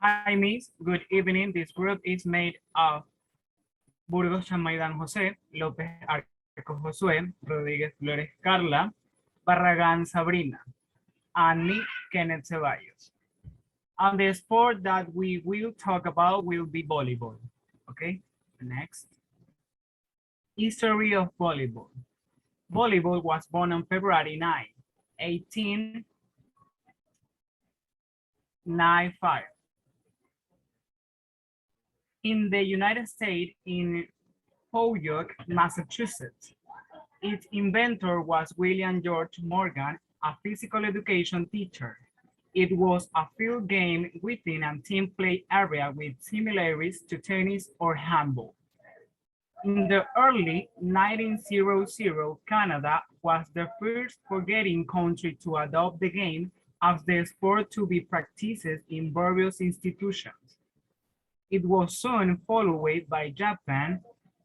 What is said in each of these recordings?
Hi, Miss. Good evening. This group is made of Burgos Chamaidan José, López Arco Josué, Rodríguez Flores Carla, Barragán Sabrina, and me, Kenneth Ceballos. And the sport that we will talk about will be volleyball. Okay, next. History of volleyball. Volleyball was born on February 9, 1895 in the United States in Holyoke, Massachusetts. Its inventor was William George Morgan, a physical education teacher. It was a field game within a team play area with similarities to tennis or handball. In the early 1900s, Canada was the first forgetting country to adopt the game as the sport to be practiced in various institutions. It was soon followed by Japan,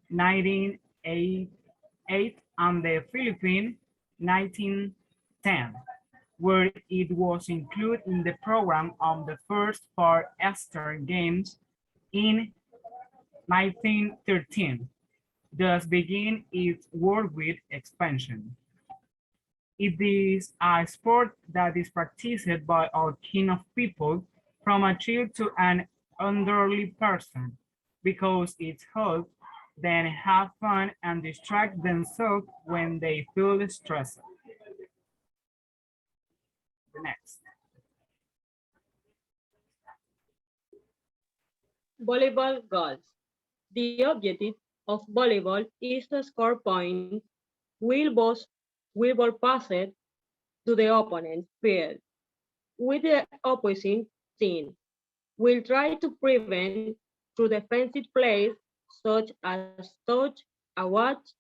1908, and the Philippines, 1910, where it was included in the program of the first Far Eastern Games in 1913, thus begin its worldwide expansion. It is a sport that is practiced by all kind of people, from a child to an elderly person, because it helps them have fun and distract themselves when they feel stressed. The next. Volleyball goals. The objective of volleyball is to score points will ball passed to the opponent's field with the opposing team. Will try to prevent through defensive plays such as touch, a watch,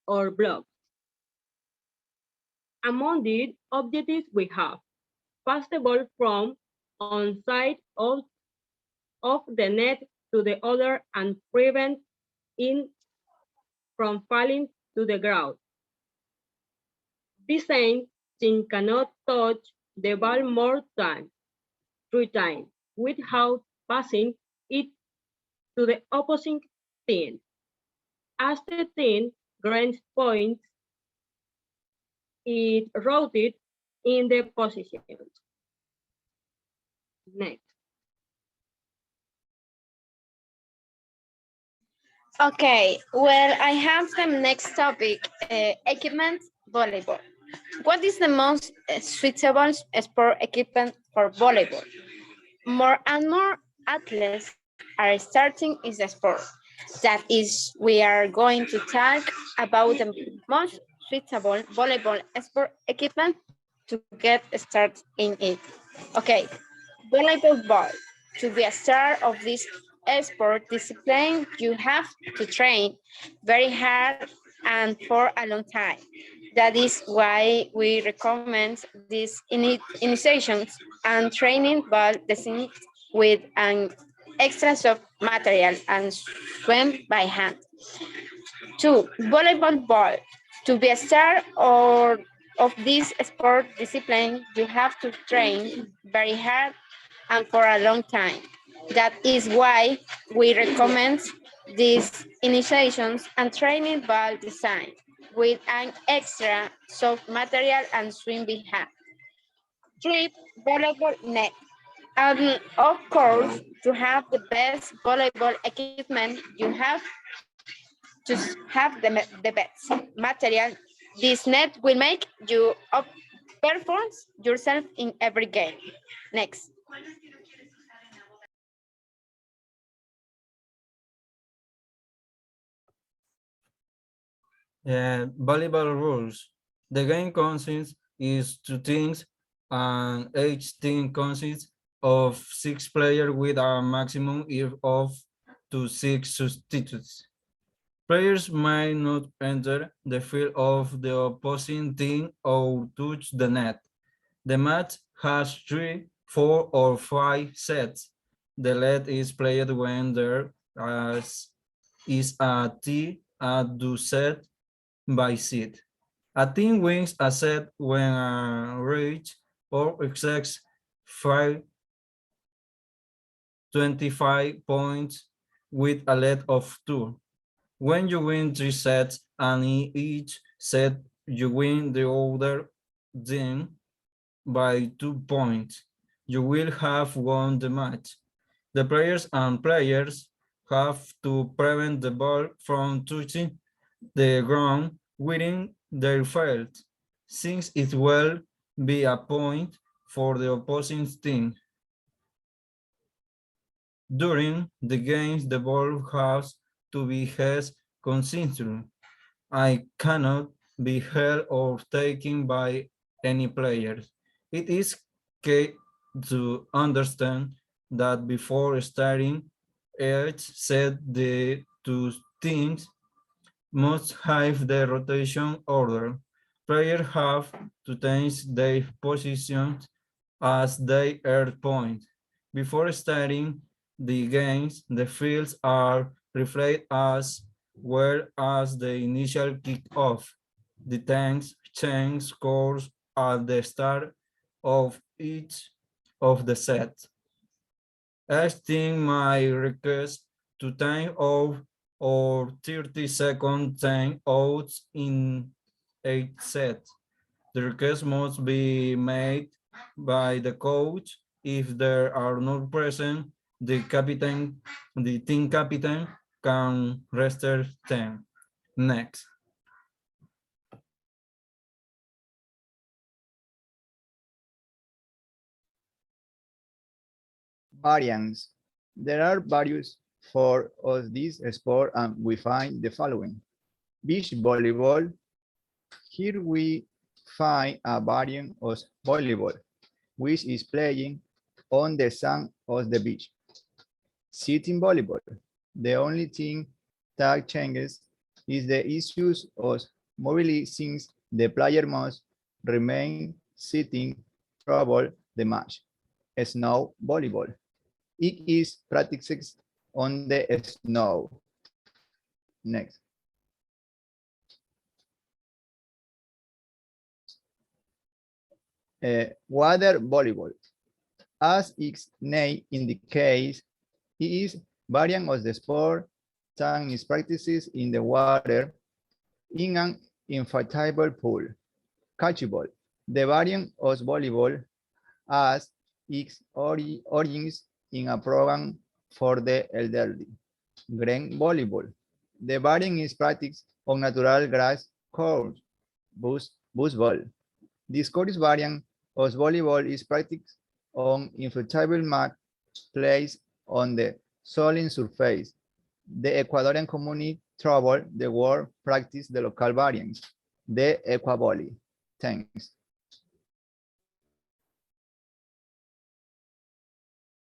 or block. Among the objectives we have pass the ball from one side of the net to the other and prevent it from falling to the ground. The same team cannot touch the ball more than 3 times without passing it to the opposing team. As the team gains points, it rotates in the positions. Next. Okay, well, I have the next topic, equipment volleyball. What is the most suitable sport equipment for volleyball? More and more athletes are starting in the sport. That is, we are going to talk about the most suitable volleyball sport equipment to get started in it. Okay, volleyball ball. To be a star of this sport discipline, you have to train very hard and for a long time. That is why we recommend these initiations and training ball designed with an extra soft material and swim by hand. 2. Volleyball ball. To be a star of this sport discipline, you have to train very hard and for a long time. That is why we recommend these initiations and training ball design with an extra soft material and swim behind. 3. Volleyball net. And of course, to have the best volleyball equipment, you have to have the best material. This net will make you perform yourself in every game. Next. Volleyball rules. The game consists is 2 teams, and each team consists of 6 players with a maximum of 6 substitutes. Players may not enter the field of the opposing team or touch the net. The match has 3, 4, or 5 sets. The lead is played when there is a T at the set by seed. A team wins a set when a reach or exceeds 5 25 points with a lead of 2. When you win 3 sets and in each set you win the other team by 2 points, you will have won the match. The players have to prevent the ball from touching the ground within their field, since it will be a point for the opposing team. During the games, the ball has to be held consistently. I cannot be held or taken by any player. It is key to understand that before starting each set, the two teams must have the rotation order. Players have to change their positions as they earn points. Before starting the games, the fields are reflected as well as the initial kickoff. The tanks change scores at the start of each of the sets. Each team might request to time off or 30-second time outs in a set. The request must be made by the coach. If there are not present, the team captain can restart them. Next. Variants. There are various for of this sport and we find the following. Beach volleyball. Here we find a variant of volleyball, which is playing on the sand of the beach. Sitting volleyball. The only thing that changes is the issues of mobility since the player must remain sitting throughout the match. Snow volleyball. It is practiced on the snow. Next. Water volleyball. As its name indicates, it is variant of the sport and is practiced in the water in an inflatable pool. Catchball. The variant of volleyball as its origins in a program for the elderly. Green volleyball. The variant is practiced on natural grass courts. Bus ball. The Scottish variant of volleyball is practiced on inflatable mat placed on the solid surface. The Ecuadorian community travel the world practice the local variants, the equavolley. Thanks.